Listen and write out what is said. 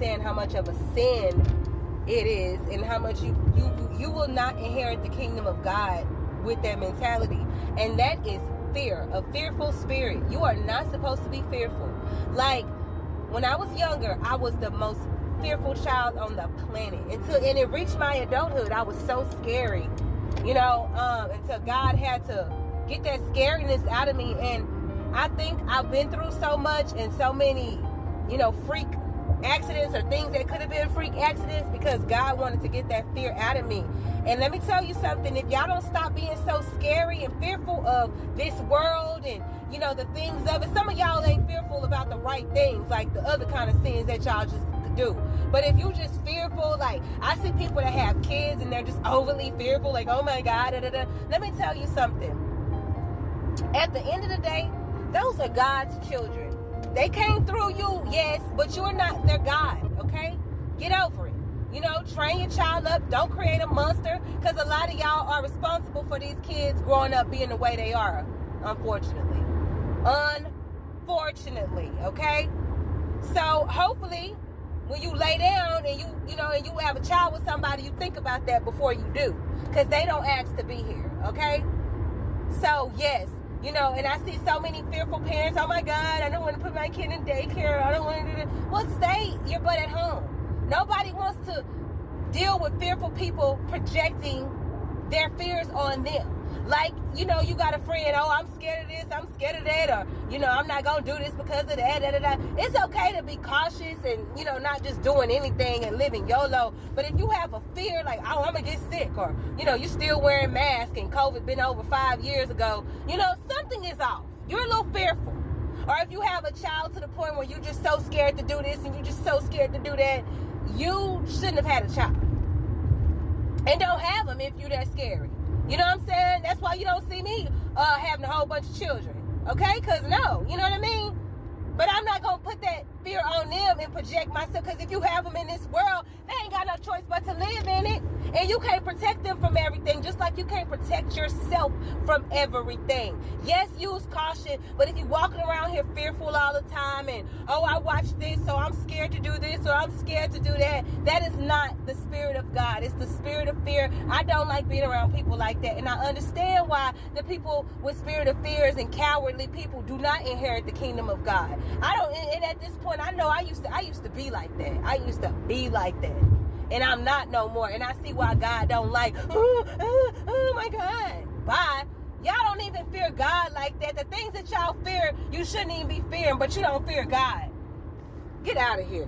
understand how much of a sin it is, and how much you will not inherit the kingdom of God with that mentality. And that is fear, a fearful spirit. You are not supposed to be fearful. Like, when I was younger, I was the most fearful child on the planet. And it reached my adulthood, I was so scary, until God had to get that scariness out of me. And I think I've been through so much and so many, freak accidents or things that could have been freak accidents because God wanted to get that fear out of me. And let me tell you something, if y'all don't stop being so scary and fearful of this world and, the things of it, some of y'all ain't fearful about the right things, like the other kind of sins that y'all just do. But if you just fearful, like I see people that have kids and they're just overly fearful, like, oh my God, let me tell you something. At the end of the day, those are God's children. They came through you, yes, but you're not their God, okay? Get over it. Train your child up. Don't create a monster, because a lot of y'all are responsible for these kids growing up being the way they are, unfortunately. Unfortunately, okay? So hopefully when you lay down and and you have a child with somebody, you think about that before you do, because they don't ask to be here, okay? So yes, and I see so many fearful parents. Oh my God, I don't want to put my kid in daycare. I don't want to do that. Well, stay your butt at home. Nobody wants to deal with fearful people projecting their fears on them. Like, you got a friend, oh, I'm scared of this, I'm scared of that, or, I'm not going to do this because of that, It's okay to be cautious and, not just doing anything and living YOLO. But if you have a fear, like, oh, I'm going to get sick, or, you still wearing masks and COVID been over 5 years ago, something is off. You're a little fearful. Or if you have a child to the point where you're just so scared to do this and you're just so scared to do that, you shouldn't have had a child. And don't have them if you're that scary. You know what I'm saying? That's why you don't see me having a whole bunch of children. Okay? Because no. You know what I mean? But I'm not going to put that fear on them and project myself. Because if you have them in this world, they ain't got no choice but to live in it. And you can't protect them from everything. Just like you can't protect yourself from everything. Yes, use caution. But if you're walking around here fearful all the time and, oh, I watched this, so I'm scared to do this, or I'm scared to do that. That is not the spirit of God. It's the spirit of fear. I don't like being around people like that. And I understand why the people with spirit of fears and cowardly people do not inherit the kingdom of God. And at this point, I know I used to be like that. I used to be like that. And I'm not no more. And I see why God don't like, oh my God. Bye. Y'all don't even fear God like that. The things that y'all fear, you shouldn't even be fearing, but you don't fear God. Get out of here.